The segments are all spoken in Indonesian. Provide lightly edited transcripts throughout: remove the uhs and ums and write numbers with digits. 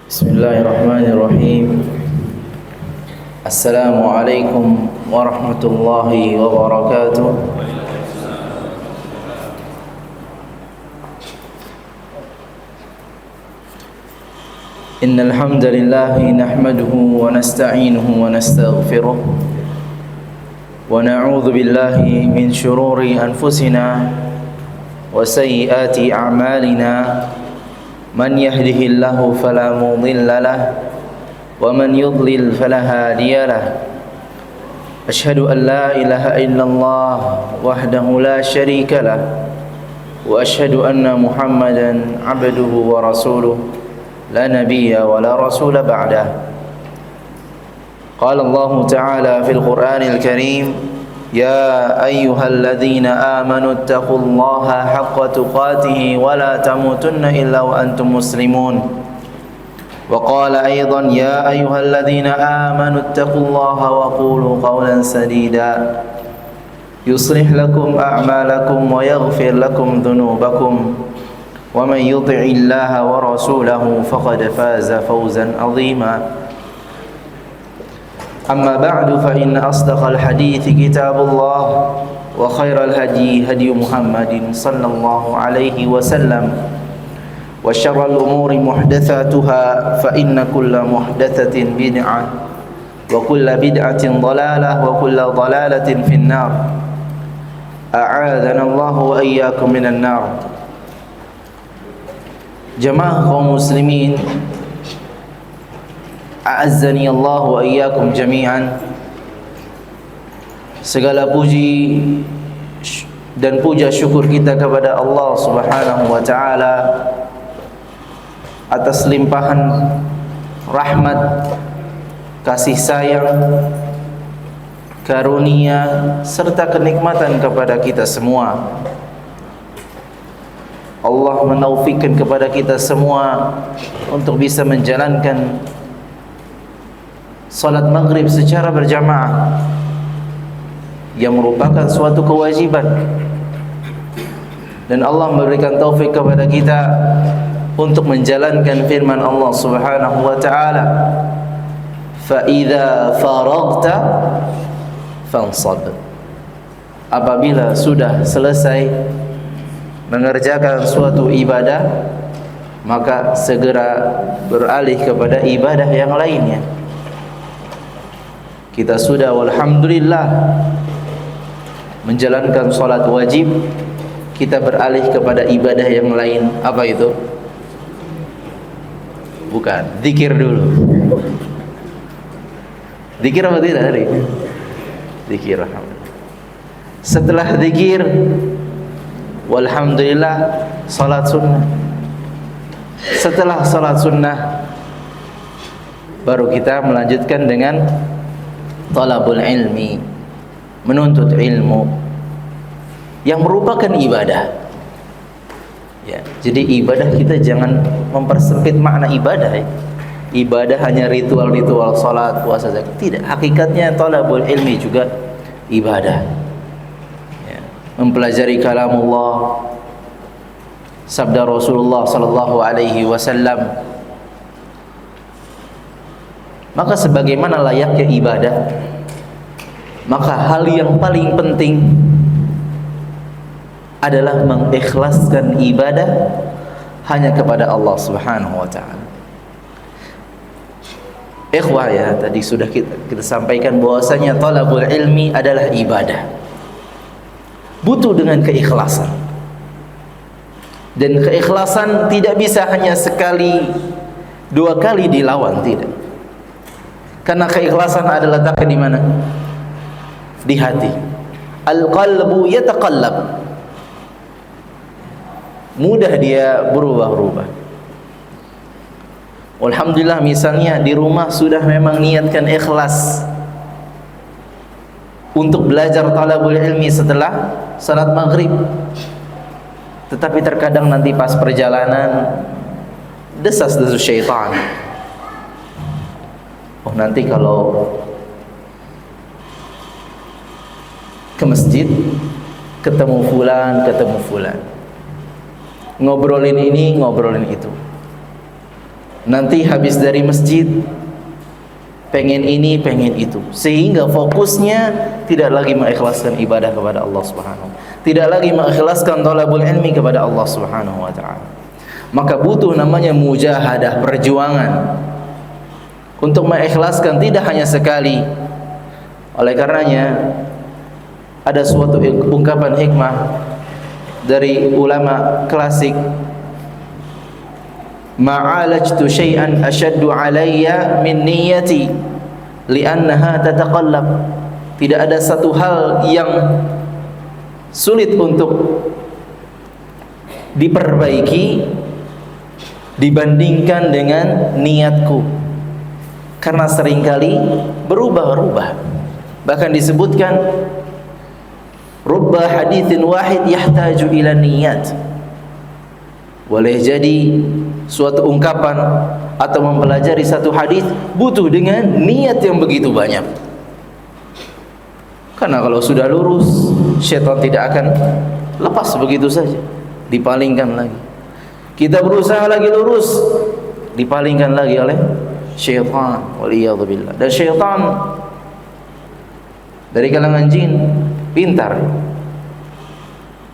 Bismillahirrahmanirrahim. Assalamualaikum warahmatullahi wabarakatuh. Innal hamdalillah nahmaduhu wa nasta'inuhu wa nastaghfiruh wa na'udzu billahi min shururi anfusina wa sayyiati a'malina. Man yahdihillahu fala mudilla lahu wa man yudlil fala hadiya lahu. Asyhadu an la ilaha illallah wahdahu la syarika lahu wa asyhadu anna Muhammadan abduhu wa rasuluh la nabiyya wa la rasula ba'dah. Qala Allah ta'ala fil Qur'anil Karim: Ya ayyuhalladzina amanu taqullaha haqqa tuqatih wa la tamutunna illa wa antum muslimun. Wa qala aidan: Ya ayyuhalladzina amanu taqullaha wa qulu qawlan sadida yuslih lakum a'malakum wa yaghfir lakum dhunubakum wa man yuti'illaha wa rasulahu faqad faza fawzan 'azima. أما بعد فإن أصدق الحديث كتاب الله وخير الهدي هدي محمد صلى الله عليه وسلم وشر الأمور محدثاتها فإن كل محدثة بدعة وكل بدعة ضلالة وكل ضلالة في النار أعاذنا الله وإياكم من النار. Jamaah kaum muslimin, a'azzani Allah wa iyyakum jami'an. Segala puji dan puja syukur kita kepada Allah Subhanahu wa taala atas limpahan rahmat, kasih sayang, karunia serta kenikmatan kepada kita semua. Allah menaufikkan kepada kita semua untuk bisa menjalankan salat maghrib secara berjamaah yang merupakan suatu kewajiban, dan Allah memberikan taufik kepada kita untuk menjalankan firman Allah Subhanahu wa taala, fa idza faraghta fansab. Apabila sudah selesai mengerjakan suatu ibadah, maka segera beralih kepada ibadah yang lainnya. Kita sudah walhamdulillah menjalankan salat wajib, kita beralih kepada ibadah yang lain. Apa itu? Bukan, zikir dulu. Zikir apa tidak hari? Zikir. Setelah zikir, walhamdulillah, salat sunnah. Setelah salat sunnah, baru kita melanjutkan dengan talabul ilmi, menuntut ilmu yang merupakan ibadah. Ya, jadi ibadah kita jangan mempersempit makna ibadah. Ibadah hanya ritual-ritual salat, puasa, zakat. Tidak, hakikatnya talabul ilmi juga ibadah. Ya, mempelajari kalamullah, sabda Rasulullah sallallahu alaihi wasallam. Maka sebagaimana layaknya ibadah, maka hal yang paling penting adalah mengikhlaskan ibadah hanya kepada Allah Subhanahu wa taala. Ikhwah, ya, tadi sudah kita sampaikan bahwasanya talabul ilmi adalah ibadah. Butuh dengan keikhlasan. Dan keikhlasan tidak bisa hanya sekali, dua kali dilawan, tidak. Karena keikhlasan adalah letaknya di mana? Di hati. Al-qalbu yataqallab. Mudah dia berubah-ubah. Alhamdulillah, misalnya di rumah sudah memang niatkan ikhlas untuk belajar talabul ilmi setelah salat maghrib, tetapi terkadang nanti pas perjalanan desas-desus syaitan. Oh, nanti kalau ke masjid ketemu fulan, ngobrolin ini, ngobrolin itu. nanti habis dari masjid pengen ini, pengen itu, sehingga fokusnya tidak lagi mengikhlaskan ibadah kepada Allah Subhanahu, tidak lagi mengikhlaskan talabul ilmi kepada Allah Subhanahu wa taala. Maka butuh namanya mujahadah, perjuangan untuk mengikhlaskan, tidak hanya sekali. Oleh karenanya ada suatu ungkapan hikmah dari ulama klasik, ma'alajtu syai'an ashaddu alayya min niyyati li'annaha tataqallab. Tidak ada satu hal yang sulit untuk diperbaiki dibandingkan dengan niatku, karena seringkali berubah-ubah. Bahkan disebutkan rubba haditsin wahid yahtaju ila niyat. Boleh jadi suatu ungkapan atau mempelajari satu hadis butuh dengan niat yang begitu banyak. Karena kalau sudah lurus, syaitan tidak akan lepas begitu saja, dipalingkan lagi. Kita berusaha lagi lurus, dipalingkan lagi oleh syaitan, waliyadzubillah. Dan syaitan dari kalangan jin pintar,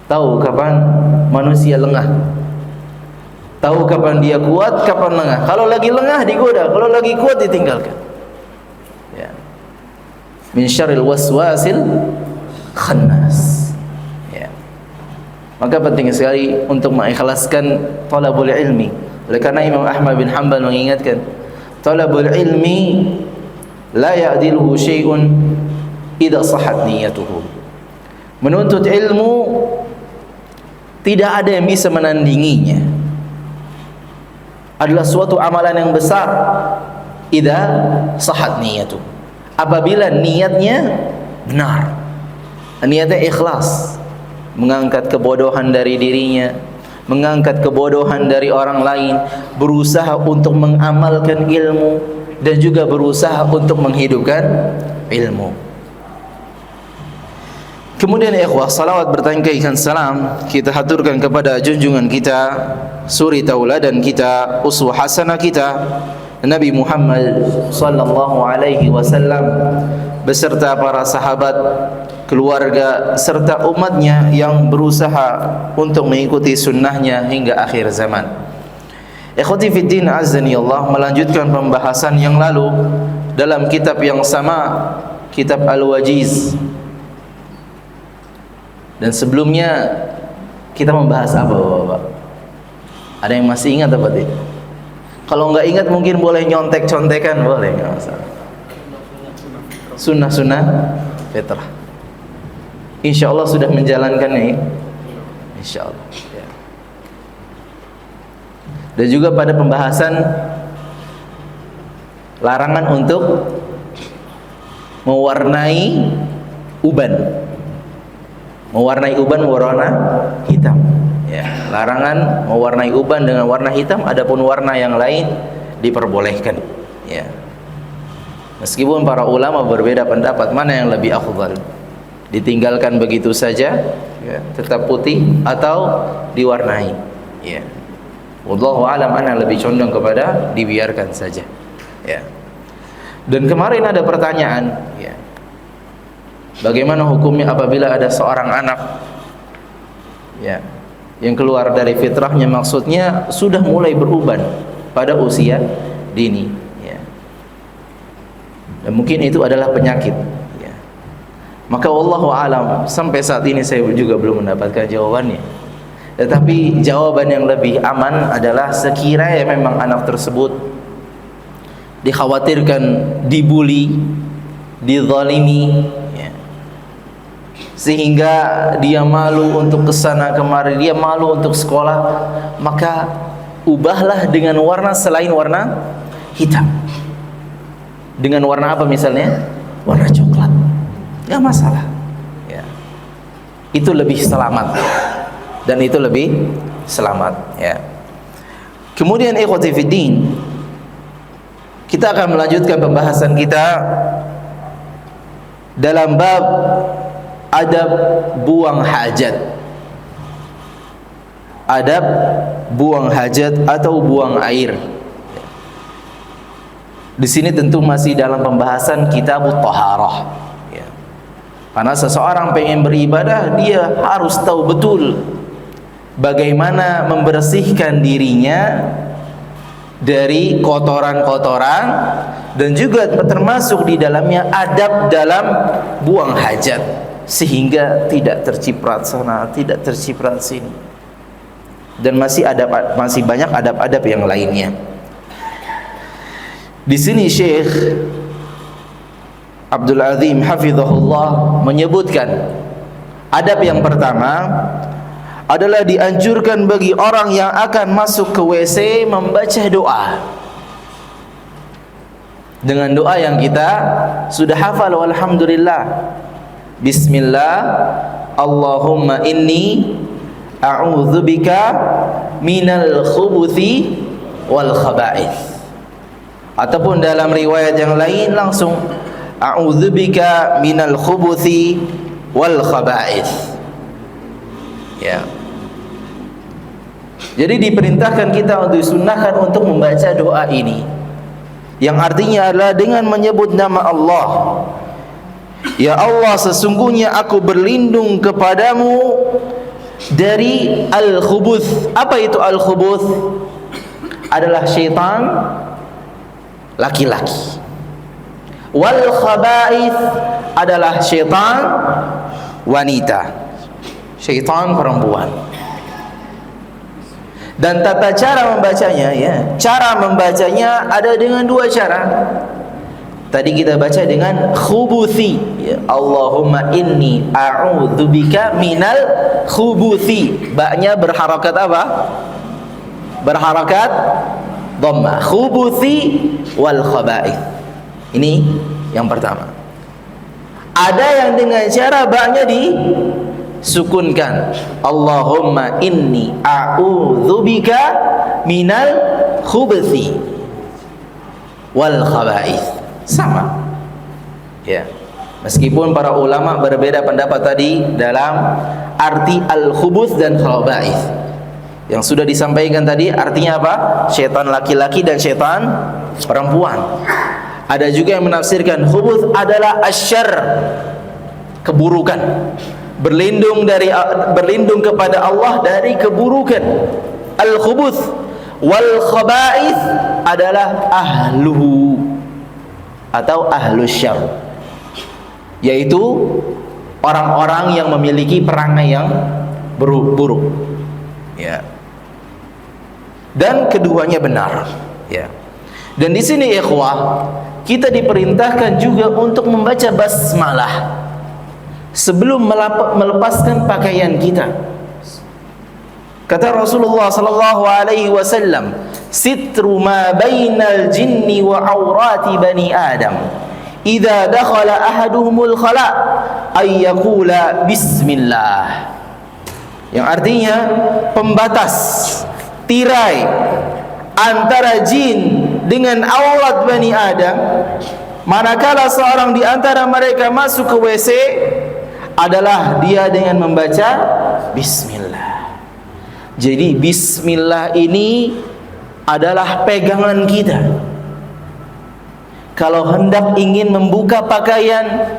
tahu kapan manusia lengah, tahu kapan dia kuat, kapan lengah. Kalau lagi lengah digoda, kalau lagi kuat ditinggalkan. Ya. Min syarril waswasil khannas. Ya. Maka penting sekali untuk mengikhlaskan talabul ilmi. Oleh karena Imam Ahmad bin Hanbal mengingatkan, talabul ilmi la ya'diluhu syai'un idza sahhat niyyatuhu. Menuntut ilmu tidak ada yang bisa menandinginya. Adalah suatu amalan yang besar idza sahhat niyatu. Apabila niatnya benar, niatnya ikhlas, mengangkat kebodohan dari dirinya, mengangkat kebodohan dari orang lain, berusaha untuk mengamalkan ilmu dan juga berusaha untuk menghidupkan ilmu. Kemudian ikhwah, salawat bertangkaikan salam kita haturkan kepada junjungan kita, suri tauladan kita, uswah hasanah kita, Nabi Muhammad sallallahu alaihi wasallam beserta para sahabat, keluarga serta umatnya yang berusaha untuk mengikuti sunnahnya hingga akhir zaman. Ikhwati fiddin azani Allah, melanjutkan pembahasan yang lalu dalam kitab yang sama, kitab Al-Wajiz. Dan sebelumnya kita membahas apa Bapak? Ada yang masih ingat apa tidak? Kalau enggak ingat mungkin boleh nyontek-contekan, boleh, enggak masalah. Sunnah-sunnah fitrah. Insyaallah sudah menjalankannya, insyaallah. Ya. Dan juga pada pembahasan larangan untuk mewarnai uban. Mewarnai uban warna hitam. Ya, larangan mewarnai uban dengan warna hitam, adapun warna yang lain diperbolehkan. Ya. Meskipun para ulama berbeda pendapat mana yang lebih afdal, ditinggalkan begitu saja, ya, tetap putih atau diwarnai. Ya. Wallahu a'lam, ana lebih condong kepada dibiarkan saja. Ya. Dan kemarin ada pertanyaan, ya. Bagaimana hukumnya apabila ada seorang anak, ya, yang keluar dari fitrahnya, maksudnya sudah mulai beruban pada usia dini, ya. Dan mungkin itu adalah penyakit, ya. Maka wallahu alam, sampai saat ini saya juga belum mendapatkan jawabannya. Tetapi jawaban yang lebih aman adalah sekiranya memang anak tersebut dikhawatirkan dibuli, dizalimi, sehingga dia malu untuk kesana kemari, dia malu untuk sekolah, maka ubahlah dengan warna selain warna hitam. Dengan warna apa misalnya? Warna coklat, nggak masalah, ya. Itu lebih selamat, dan itu lebih selamat, ya. Kemudian ikhwati fiddin, kita akan melanjutkan pembahasan kita dalam bab adab buang hajat. Adab buang hajat atau buang air. Di sini tentu masih dalam pembahasan kitabut thaharah. Ya. Karena seseorang pengen beribadah, dia harus tahu betul bagaimana membersihkan dirinya dari kotoran-kotoran, dan juga termasuk di dalamnya adab dalam buang hajat, sehingga tidak terciprat sana, tidak terciprat sini, dan masih banyak adab-adab yang lainnya. Di sini Syekh Abdul Azim hafizahullah menyebutkan adab yang pertama adalah dianjurkan bagi orang yang akan masuk ke WC membaca doa dengan doa yang kita sudah hafal, walhamdulillah. Bismillah, Allahumma inni a'udzubika minal khubuthi wal khaba'ith. Ataupun dalam riwayat yang lain langsung a'udzubika minal khubuthi wal khaba'ith. Ya. Jadi diperintahkan kita untuk disunnahkan untuk membaca doa ini, yang artinya adalah dengan menyebut nama Allah. Ya Allah, sesungguhnya aku berlindung kepadamu dari al-khubuth. Apa itu al-khubuth? Adalah syaitan laki-laki. Wal khaba'ith adalah syaitan wanita, syaitan perempuan. Dan tata cara membacanya, ya, cara membacanya ada dengan dua cara. Tadi kita baca dengan khubuthi, ya, Allahumma inni a'udzubika minal khubuthi. Ba-nya berharakat apa? Berharakat dhamma. Khubuthi wal khaba'ith. Ini yang pertama. Ada yang dengan cara ba-nya disukunkan. Allahumma inni a'udzubika minal khubuthi wal khaba'ith. Sama, ya. Meskipun para ulama berbeda pendapat tadi dalam arti al-khubuth dan khaba'ith. Yang sudah disampaikan tadi artinya apa? Syaitan laki-laki dan syaitan perempuan. Ada juga yang menafsirkan khubuth adalah asyarr, keburukan. Berlindung kepada Allah dari keburukan. Al-khubuth wal khaba'ith adalah ahluhu atau ahlus syarr, yaitu orang-orang yang memiliki perangai yang buruk, ya. Dan keduanya benar, ya. Dan di sini ikhwah, kita diperintahkan juga untuk membaca basmalah sebelum melepaskan pakaian kita. Kata Rasulullah sallallahu alaihi wasallam, sitru ma bainal jinni wa aurati bani Adam. Idza dakhala ahaduhumul khala ay yaqula bismillah. Yang artinya pembatas, tirai antara jin dengan aurat bani Adam. Manakala seorang di antara mereka masuk ke WC adalah dia dengan membaca bismillah. Jadi bismillah ini adalah pegangan kita. Kalau hendak ingin membuka pakaian,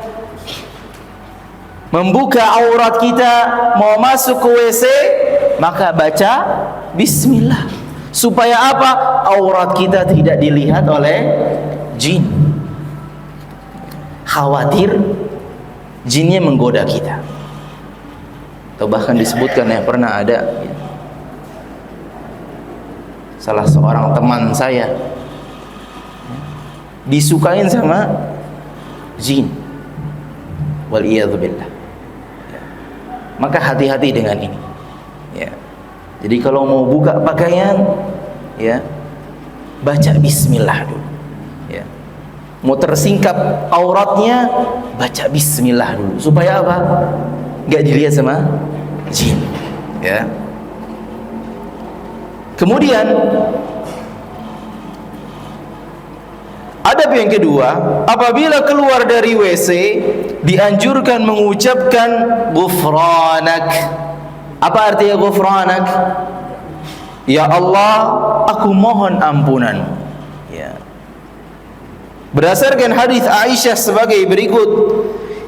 membuka aurat kita, mau masuk ke WC, maka baca bismillah. Supaya apa? Aurat kita tidak dilihat oleh jin. Khawatir jinnya menggoda kita. Atau bahkan disebutkan, ya, pernah ada salah seorang teman saya disukain sama jin, waliyadzubillah. Maka hati-hati dengan ini, ya. Jadi kalau mau buka pakaian, ya, baca bismillah dulu, ya. Mau tersingkap auratnya, baca bismillah dulu. Supaya apa? Gak dilihat sama jin, ya. Kemudian adab yang kedua, apabila keluar dari WC dianjurkan mengucapkan ghufranak. Apa artinya ghufranak? Ya Allah, aku mohon ampunan, ya. Berdasarkan hadis Aisyah sebagai berikut,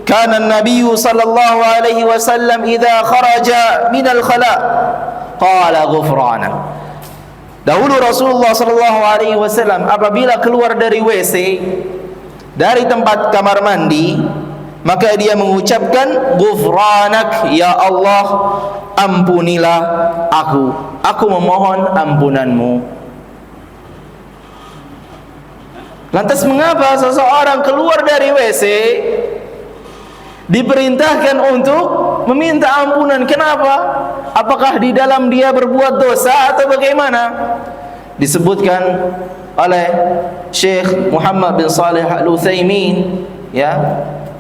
kana Nabi sallallahu alaihi wasallam idza kharaja min al-khala qala ghufranak. Dahulu Rasulullah sallallahu alaihi wasallam apabila keluar dari WC, dari tempat kamar mandi, maka dia mengucapkan ghufranak, ya Allah, ampunilah aku memohon ampunanmu. Lantas mengapa seseorang keluar dari WC diperintahkan untuk meminta ampunan? Kenapa? Apakah di dalam dia berbuat dosa atau bagaimana? Disebutkan oleh Syekh Muhammad bin Shalih Al-Utsaimin, ya,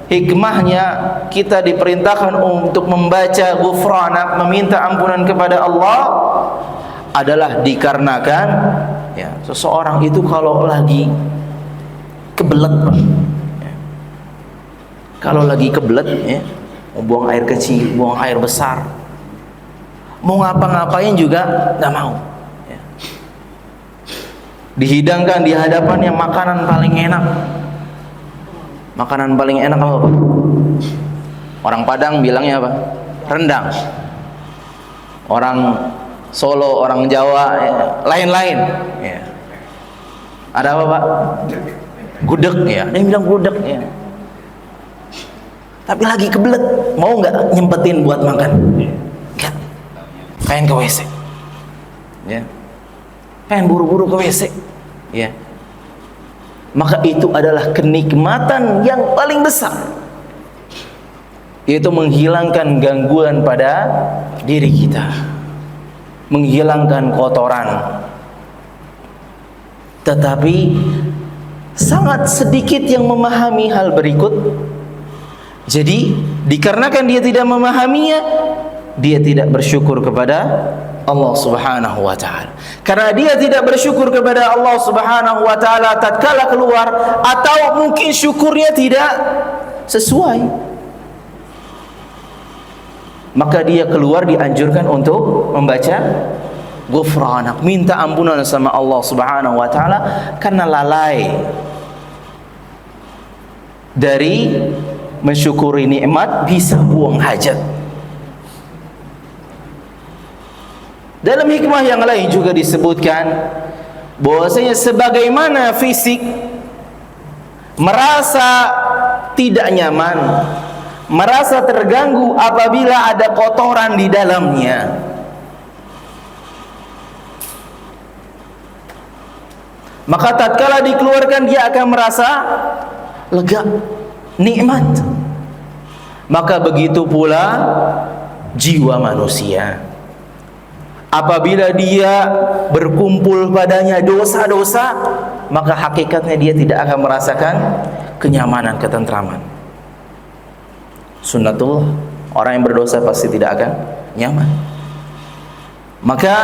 hikmahnya kita diperintahkan untuk membaca ghufranak, meminta ampunan kepada Allah adalah dikarenakan, ya, seseorang itu kalau lagi kebelet, ya, kalau lagi kebelet, ya, mau buang air kecil, buang air besar, mau ngapa-ngapain juga nggak mau, ya. Dihidangkan di hadapannya makanan paling enak. Makanan paling enak apa, Pak? Orang Padang bilangnya apa? Rendang. Orang Solo, orang Jawa, ya, lain-lain, ya. Ada apa, Pak? Gudeg, ya. Dia bilang gudeg, ya. Tapi lagi kebelet, mau nggak nyempetin buat makan? Nggak. Pengen ke WC, ya. Pengen buru-buru ke WC, ya. Maka itu adalah kenikmatan yang paling besar, yaitu menghilangkan gangguan pada diri kita, menghilangkan kotoran. Tetapi sangat sedikit yang memahami hal berikut. Jadi dikarenakan dia tidak memahaminya, dia tidak bersyukur kepada Allah Subhanahu wa ta'ala. Karena dia tidak bersyukur kepada Allah Subhanahu wa ta'ala tatkala keluar, atau mungkin syukurnya tidak sesuai, maka dia keluar dianjurkan untuk membaca ghufranak, minta ampunan sama Allah Subhanahu wa ta'ala, karena lalai dari mensyukuri nikmat bisa buang hajat. Dalam hikmah yang lain juga disebutkan bahwasanya sebagaimana fisik merasa tidak nyaman, merasa terganggu apabila ada kotoran di dalamnya, maka tatkala dikeluarkan dia akan merasa lega, nikmat. Maka begitu pula jiwa manusia, apabila dia berkumpul padanya dosa-dosa, maka hakikatnya dia tidak akan merasakan kenyamanan, ketentraman. Sunnatullah, orang yang berdosa pasti tidak akan nyaman. Maka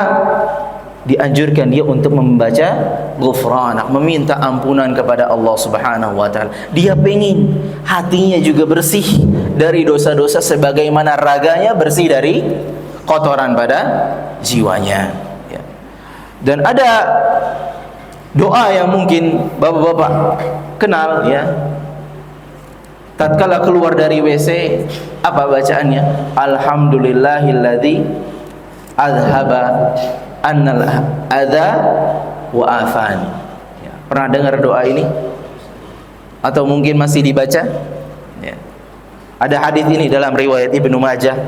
dianjurkan dia untuk membaca ghufranak, meminta ampunan kepada Allah Subhanahu wa ta'ala. Dia pengen hatinya juga bersih dari dosa-dosa sebagaimana raganya bersih dari kotoran pada jiwanya, ya. Dan ada doa yang mungkin bapak-bapak kenal, ya. Tatkala keluar dari WC, apa bacaannya? Alhamdulillahilladzi azhaba annal adza wa afani. Ya. Pernah dengar doa ini? Atau mungkin masih dibaca? Ya. Ada hadis ini dalam riwayat Ibnu Majah,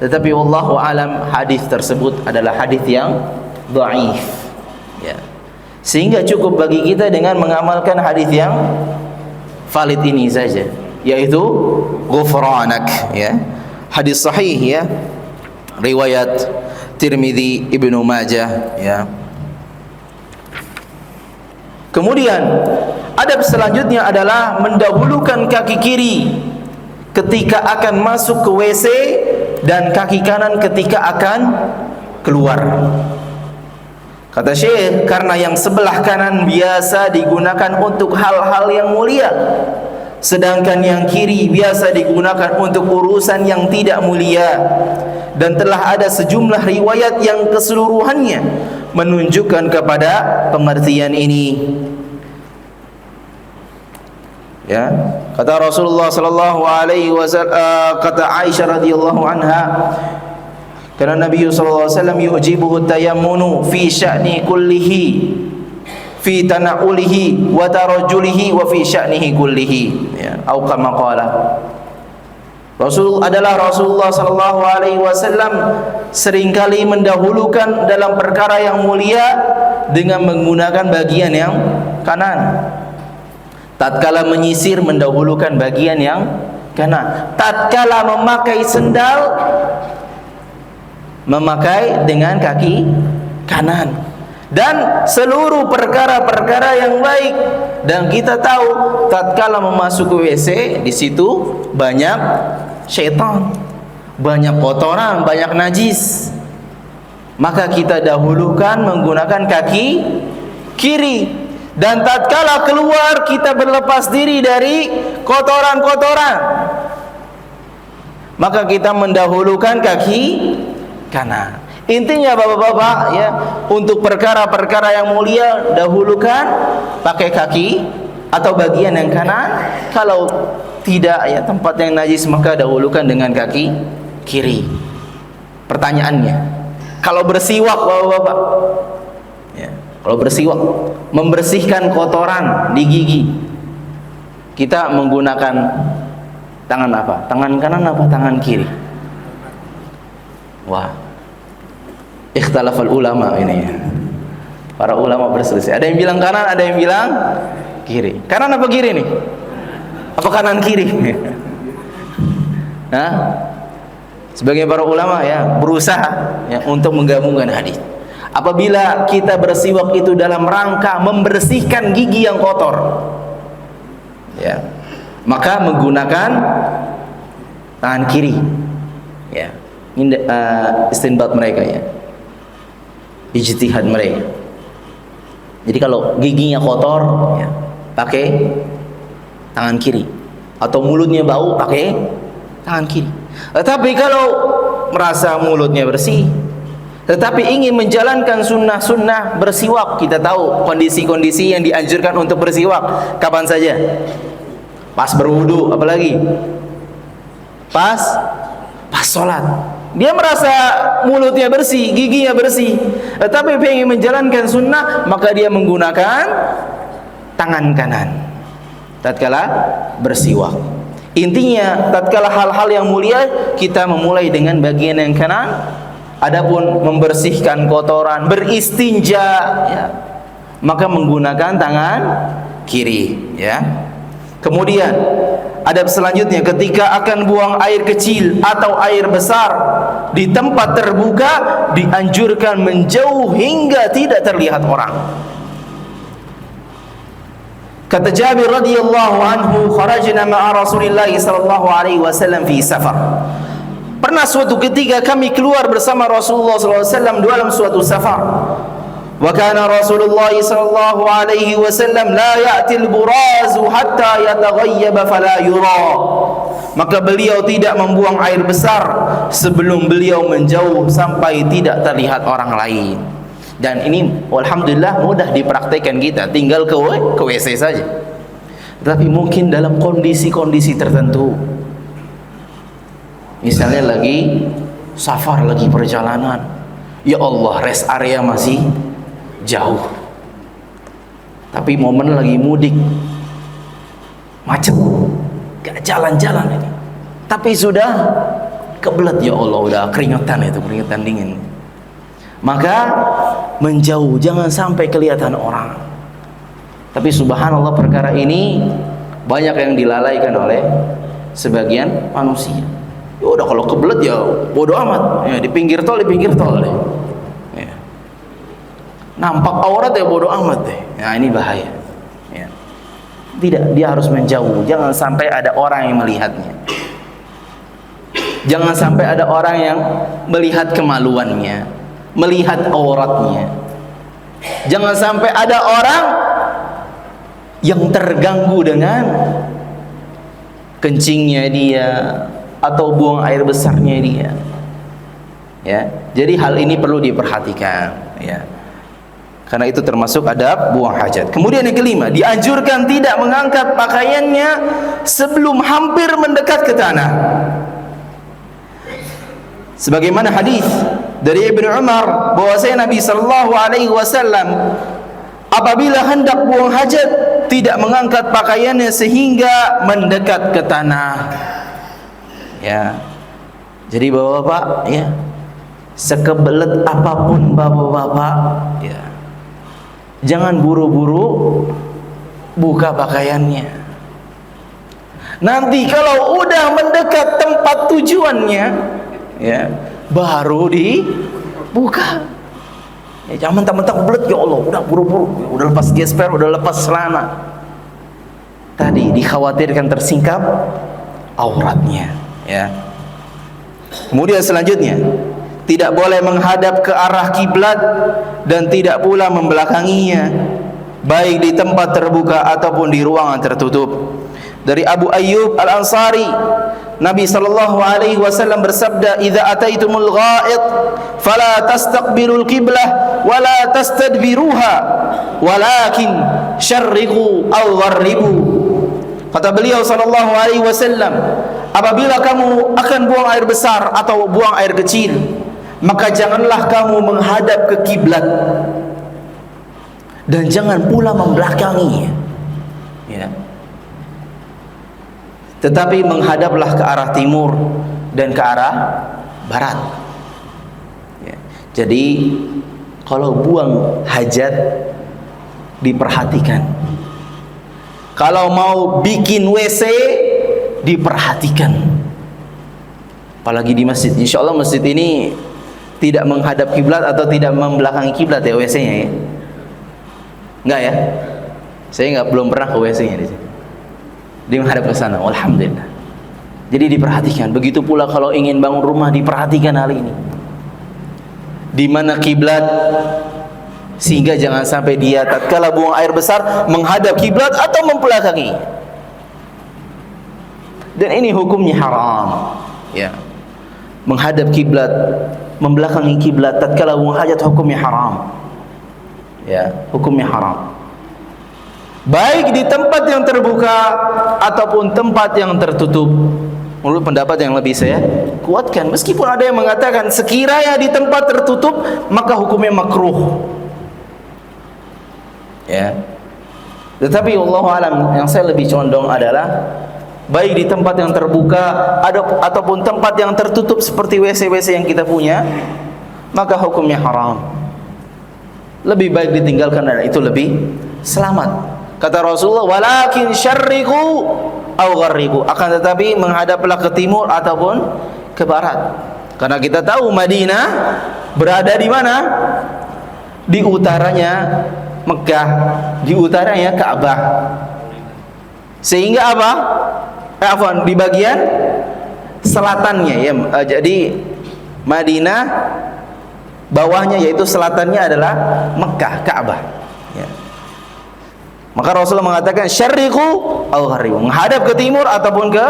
tetapi wallahu alam hadis tersebut adalah hadis yang dhaif, ya. Sehingga cukup bagi kita dengan mengamalkan hadis yang valid ini saja, yaitu ghufranak, ya. Hadis sahih, ya. Riwayat Tirmidzi, Ibnu Majah, ya. Kemudian adab selanjutnya adalah mendahulukan kaki kiri ketika akan masuk ke WC dan kaki kanan ketika akan keluar. Kata Syekh, karena yang sebelah kanan biasa digunakan untuk hal-hal yang mulia, sedangkan yang kiri biasa digunakan untuk urusan yang tidak mulia. Dan telah ada sejumlah riwayat yang keseluruhannya menunjukkan kepada pengertian ini. Ya, kata Rasulullah sallallahu alaihi wasallam, kata Aisyah radhiyallahu anha, karena Nabi sallallahu alaihi wasallam yujibuhu tayammunu fi sya'ni kullihi, fi tana'ulihi wa tarajjulihi wa fi sya'nihi kullihi, ya, atau kama qala. Rasulullah sallallahu alaihi wasallam seringkali mendahulukan dalam perkara yang mulia dengan menggunakan bagian yang kanan. Tatkala menyisir mendahulukan bagian yang kanan. Tatkala memakai sendal memakai dengan kaki kanan. Dan seluruh perkara-perkara yang baik. Dan kita tahu tatkala memasuki WC, di situ banyak syaitan, banyak kotoran, banyak najis. Maka kita dahulukan menggunakan kaki kiri. Dan tatkala keluar kita berlepas diri dari kotoran-kotoran, maka kita mendahulukan kaki kanan. Intinya bapak-bapak, ya, untuk perkara-perkara yang mulia dahulukan pakai kaki atau bagian yang kanan. Kalau tidak, ya, tempat yang najis, maka dahulukan dengan kaki kiri. Pertanyaannya, kalau bersiwak bapak-bapak, ya, kalau bersiwak, membersihkan kotoran di gigi, kita menggunakan tangan apa? Tangan kanan apa tangan kiri? Wah, ikhtilaful ulama ini. Para ulama berselisih. Ada yang bilang kanan, ada yang bilang kiri. Kanan apa kiri nih? Apa kanan kiri? Nah, sebagai para ulama, ya, berusaha, ya, untuk menggabungkan hadis. Apabila kita bersiwak itu dalam rangka membersihkan gigi yang kotor, ya, maka menggunakan tangan kiri, ya. Ini istinbat mereka, ya, ijtihad mereka. Jadi kalau giginya kotor, ya, pakai tangan kiri, atau mulutnya bau pakai tangan kiri. Tetapi kalau merasa mulutnya bersih, tetapi ingin menjalankan sunnah-sunnah bersiwak, kita tahu kondisi-kondisi yang dianjurkan untuk bersiwak kapan saja. Pas berwudu, apalagi pas sholat. Dia merasa mulutnya bersih, giginya bersih, tetapi ingin menjalankan sunnah, maka dia menggunakan tangan kanan tatkala bersiwak. Intinya, tatkala hal-hal yang mulia, kita memulai dengan bagian yang kanan. Adapun membersihkan kotoran, beristinja, ya, maka menggunakan tangan kiri, ya. Kemudian adab selanjutnya, ketika akan buang air kecil atau air besar di tempat terbuka, dianjurkan menjauh hingga tidak terlihat orang. Kata Jabir radhiyallahu anhu, kharajna ma'a Rasulillah sallallahu alaihi wasallam fi safar. Pernah suatu ketika kami keluar bersama Rasulullah SAW dalam suatu safar. Wa kana Rasulullah sallallahu alaihi wasallam la ya'til burazu hatta yataghayyaba fala yura. Maka beliau tidak membuang air besar sebelum beliau menjauh sampai tidak terlihat orang lain. Dan ini alhamdulillah mudah dipraktekkan kita, tinggal ke WC saja. Tapi mungkin dalam kondisi-kondisi tertentu, misalnya lagi safar, lagi perjalanan, ya Allah, rest area masih jauh, tapi momen lagi mudik, macet, gak jalan-jalan ini, tapi sudah kebelet, ya Allah, udah keringetan, itu keringetan dingin, maka menjauh, jangan sampai kelihatan orang. Tapi subhanallah, perkara ini banyak yang dilalaikan oleh sebagian manusia. Ya udah, kalau kebelet ya bodo amat, ya, di pinggir tol deh, ya. Nampak aurat ya bodo amat deh. Nah, ini bahaya, ya. Tidak, dia harus menjauh, jangan sampai ada orang yang melihatnya, jangan sampai ada orang yang melihat kemaluannya, melihat auratnya, jangan sampai ada orang yang terganggu dengan kencingnya dia atau buang air besarnya dia, ya. Jadi hal ini perlu diperhatikan, ya. Karena itu termasuk adab buang hajat. Kemudian yang kelima, dianjurkan tidak mengangkat pakaiannya sebelum hampir mendekat ke tanah. Sebagaimana hadis dari Ibnu Umar bahwasanya Nabi sallallahu alaihi wasallam apabila hendak buang hajat tidak mengangkat pakaiannya sehingga mendekat ke tanah. Ya. Jadi bapak-bapak, ya, sekebelet apapun bapak-bapak, ya, jangan buru-buru buka pakaiannya. Nanti kalau udah mendekat tempat tujuannya, ya, baru dibuka. Ya, jangan mentang-mentang belet, ya Allah, udah buru-buru, udah lepas gesper, udah lepas celana. Tadi dikhawatirkan tersingkap auratnya, ya. Kemudian selanjutnya, tidak boleh menghadap ke arah kiblat dan tidak pula membelakanginya, baik di tempat terbuka ataupun di ruangan tertutup. Dari Abu Ayyub Al-Ansari, Nabi sallallahu alaihi wasallam bersabda, "Idza ataitumul gha'id fala tastaqbilul qiblah wa la tastadbiruha, walakin syarriqu aw gharribu." Kata beliau sallallahu alaihi wasallam, apabila kamu akan buang air besar atau buang air kecil, maka janganlah kamu menghadap ke kiblat dan jangan pula membelakanginya, ya. Tetapi menghadaplah ke arah timur dan ke arah barat, ya. Jadi kalau buang hajat diperhatikan, kalau mau bikin WC diperhatikan. Apalagi di masjid, insya Allah masjid ini tidak menghadap kiblat atau tidak membelakangi kiblat ya WC-nya, ya. Enggak ya? Saya belum pernah ke WC-nya di sini. Dia menghadap ke sana, alhamdulillah. Jadi diperhatikan. Begitu pula kalau ingin bangun rumah, diperhatikan hal ini. Di mana kiblat, sehingga jangan sampai dia tatkala buang air besar menghadap kiblat atau membelakangi. Dan ini hukumnya haram, ya. Menghadap kiblat, membelakangi kiblat tatkala buang hajat hukumnya haram, ya, hukumnya haram. Baik di tempat yang terbuka ataupun tempat yang tertutup. Menurut pendapat yang lebih saya kuatkan, meskipun ada yang mengatakan sekiranya di tempat tertutup maka hukumnya makruh, ya. Tetapi wallahu alam, yang saya lebih condong adalah baik di tempat yang terbuka ataupun tempat yang tertutup seperti WC-WC yang kita punya, maka hukumnya haram. Lebih baik ditinggalkan dan itu lebih selamat. Kata Rasulullah, walakin syarriqu aw gharribu, akan tetapi menghadaplah ke timur ataupun ke barat. Karena kita tahu Madinah berada di mana? Di utaranya Mekah, di utaranya Ka'bah. Sehingga apa? Di bagian selatannya, ya. Jadi Madinah bawahnya yaitu selatannya adalah Mekah, Ka'bah, ya. Maka Rasulullah mengatakan syarriqu aw gharribu, menghadap ke timur ataupun ke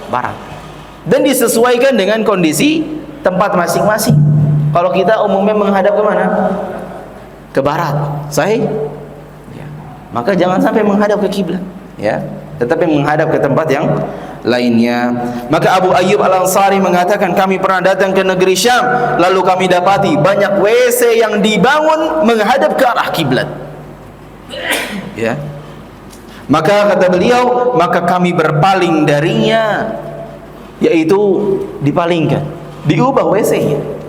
barat. Dan disesuaikan dengan kondisi tempat masing-masing. Kalau kita umumnya menghadap ke mana? Ke barat, sahih, ya. Maka jangan sampai menghadap ke kiblat, ya, tetapi menghadap ke tempat yang lainnya. Maka Abu Ayyub Al-Ansari mengatakan, kami pernah datang ke negeri Syam, lalu kami dapati banyak WC yang dibangun menghadap ke arah kiblat, ya. Maka kata beliau, maka kami berpaling darinya, yaitu dipalingkan, diubah WC-nya,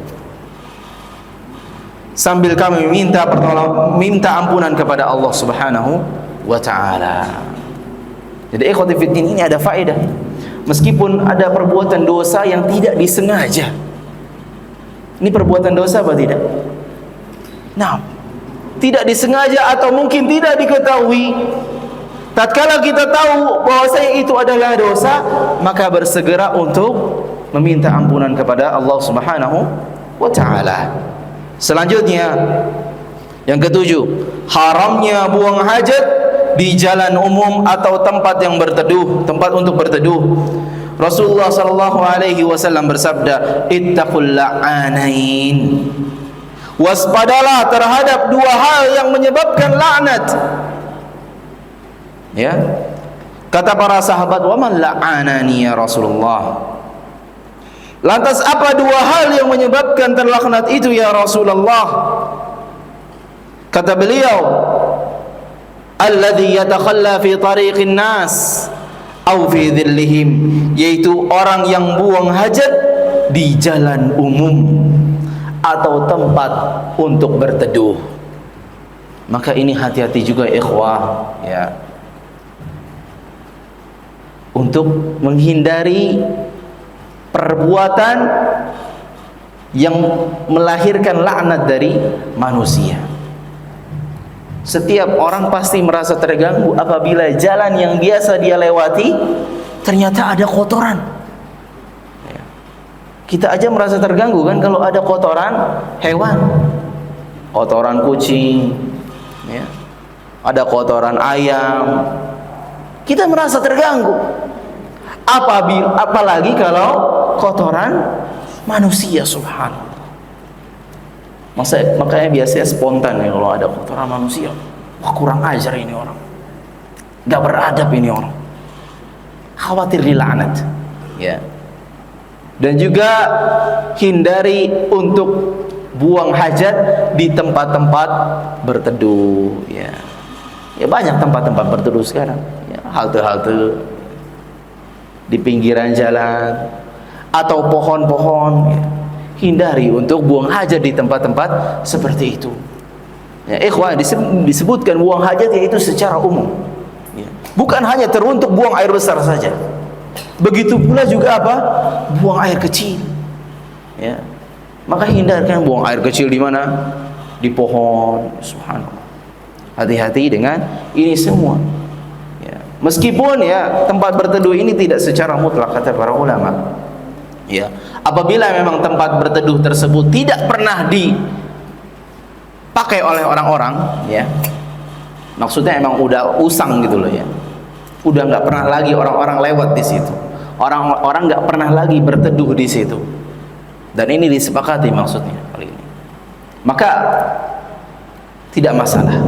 sambil kami minta ampunan kepada Allah Subhanahu wa taala. Jadi ikhwati fiddin, ini ada faedah. Meskipun ada perbuatan dosa yang tidak disengaja. Ini perbuatan dosa apa tidak? Nah, tidak disengaja atau mungkin tidak diketahui. Tatkala kita tahu bahwasanya itu adalah dosa, maka bersegera untuk meminta ampunan kepada Allah Subhanahu wa taala. Selanjutnya, yang ketujuh, haramnya buang hajat di jalan umum atau tempat yang berteduh, tempat untuk berteduh. Rasulullah sallallahu alaihi wasallam bersabda, ittaqul la'anain Waspadalah terhadap dua hal yang menyebabkan laknat. Ya. Kata para sahabat, "Wa man la'anani ya Rasulullah?" Lantas apa dua hal yang menyebabkan terlaknat itu ya Rasulullah? Kata beliau, "Alladzi yatakhalla fi tariqin nas aw fi dhillihim," yaitu orang yang buang hajat di jalan umum atau tempat untuk berteduh. Maka ini hati-hati juga ikhwah, ya, untuk menghindari perbuatan yang melahirkan laknat dari manusia. Setiap orang pasti merasa terganggu apabila jalan yang biasa dia lewati ternyata ada kotoran. Kita aja merasa terganggu kan kalau ada kotoran hewan, kotoran kucing, ya, ada kotoran ayam, kita merasa terganggu. Apalagi kalau kotoran manusia, subhanallah. Makanya biasanya spontan ya kalau ada kotoran manusia. Wah, kurang ajar ini orang, gak beradab ini orang, khawatir dilaknat, ya. Dan juga hindari untuk buang hajat di tempat-tempat berteduh, ya. Ya banyak tempat-tempat berteduh sekarang, ya, halte-halte di pinggiran jalan atau pohon-pohon, ya. Hindari untuk buang hajat di tempat-tempat seperti itu. Ya, ikhwan, disebutkan buang hajat yaitu secara umum, ya. Bukan hanya teruntuk buang air besar saja. Begitu pula juga apa? Buang air kecil. Ya. Maka hindarkan buang air kecil di mana? Di pohon. Subhanallah. Hati-hati dengan ini semua. Ya. Meskipun ya tempat berteduh ini tidak secara mutlak kata para ulama. Ya. Apabila memang tempat berteduh tersebut tidak pernah dipakai oleh orang-orang, ya. Maksudnya emang udah usang gitu loh, ya. Udah nggak pernah lagi orang-orang lewat di situ. Orang-orang nggak pernah lagi berteduh di situ. Dan ini disepakati maksudnya kali ini. Maka tidak masalah.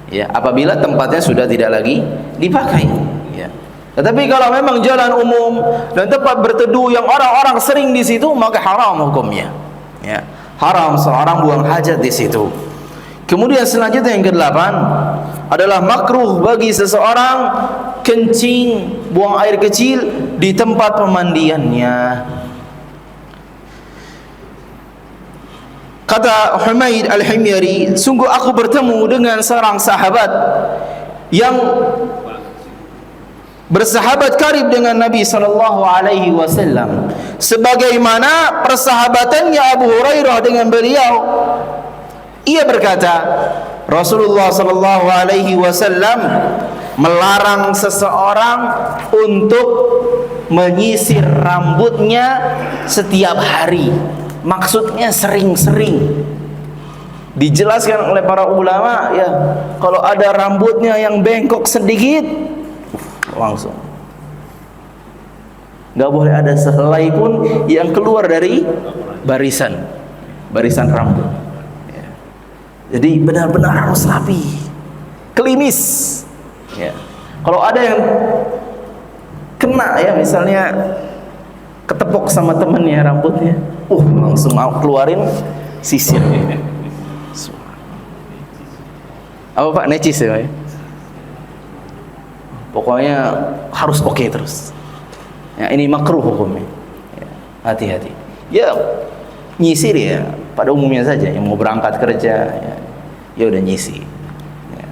Ya, apabila tempatnya sudah tidak lagi dipakai. Ya. Tetapi kalau memang jalan umum dan tempat berteduh yang orang-orang sering di situ, maka haram hukumnya. Ya, haram seorang buang hajat di situ. Kemudian selanjutnya yang ke-8 adalah makruh bagi seseorang kencing, buang air kecil di tempat pemandiannya. Kata Humaid Al-Himyari, sungguh aku bertemu dengan seorang sahabat yang bersahabat karib dengan Nabi SAW, sebagaimana persahabatannya Abu Hurairah dengan beliau. Ia berkata, Rasulullah SAW melarang seseorang untuk menyisir rambutnya setiap hari. Maksudnya sering-sering. Dijelaskan oleh para ulama, ya, kalau ada rambutnya yang bengkok sedikit, langsung nggak boleh ada sehelai pun yang keluar dari barisan rambut. Ya. Jadi benar-benar harus rapi, klimis. Ya. Kalau ada yang kena, ya, misalnya ketepok sama temennya rambutnya, langsung mau keluarin sisir. Apa Pak, necis ya Pak? Pokoknya harus oke terus. Ya, ini makruh hukumnya. Ya, hati-hati. Ya, nyisir ya pada umumnya saja, yang mau berangkat kerja, ya udah nyisir. Ya.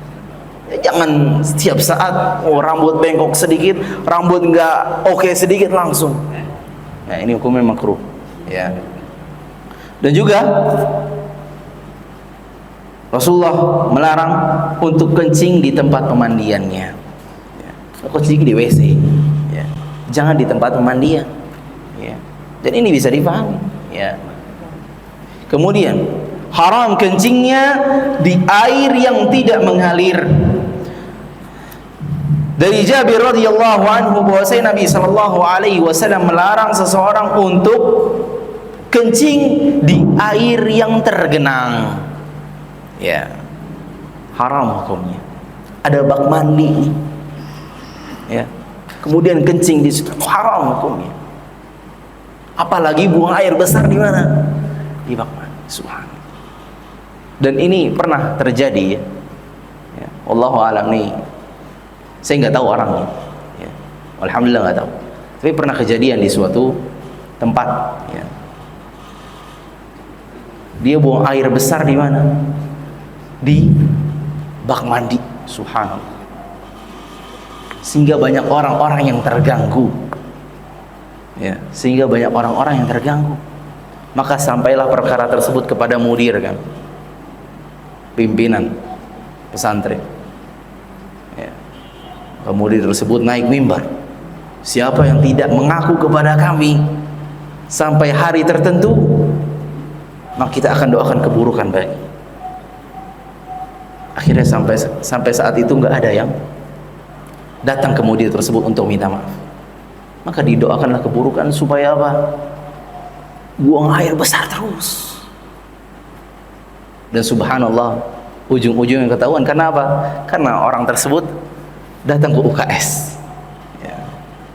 Ya, jangan setiap saat rambut bengkok sedikit, rambut nggak oke sedikit langsung. Nah, ini hukumnya makruh. Ya. Dan juga Rasulullah melarang untuk kencing di tempat pemandiannya. Ya. Kencing di WC. Ya. Jangan di tempat pemandian. Ya. Dan ini bisa dipahami. Ya. Kemudian haram kencingnya di air yang tidak mengalir. Dari Jabir radhiyallahu anhu bahwasanya Nabi sallallahu alaihi wasallam melarang seseorang untuk kencing di air yang tergenang, ya haram hukumnya. Ada bak mandi, ya, kemudian kencing di situ, haram hukumnya. Apalagi buang air besar di mana? Di bak mandi. Subhanallah. Dan ini pernah terjadi, ya. Wallahu a'lam nih. Saya nggak tahu orangnya, ya. Alhamdulillah nggak tahu. Tapi pernah kejadian di suatu tempat, ya. Dia buang air besar di mana? Di bak mandi. Subhanallah. Sehingga banyak orang-orang yang terganggu, ya. Sehingga banyak orang-orang yang terganggu. Maka sampailah perkara tersebut kepada mudir, kan, pimpinan pesantren, ya. Mudir tersebut naik mimbar. Siapa yang tidak mengaku kepada kami sampai hari tertentu, maka kita akan doakan keburukan bagi. Akhirnya sampai saat itu nggak ada yang datang ke mudir tersebut untuk minta maaf. Maka didoakanlah keburukan supaya apa? Buang air besar terus. Dan subhanallah, ujung-ujungnya ketahuan. Karena apa? Karena orang tersebut datang ke UKS, ya.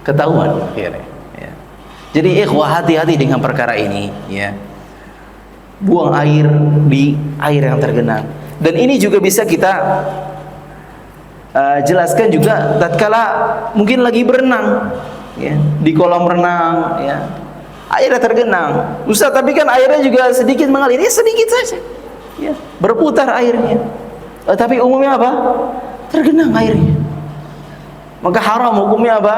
Ketahuan akhirnya, ya. Jadi ikhwah, hati-hati dengan perkara ini, ya. Buang air di air yang tergenang. Dan ini juga bisa kita jelaskan juga tatkala mungkin lagi berenang, ya, di kolam renang, ya, airnya tergenang. Ustaz, tapi kan airnya juga sedikit mengalir. Ya sedikit saja, ya, berputar airnya. Tapi umumnya apa? Tergenang airnya. Maka haram hukumnya apa?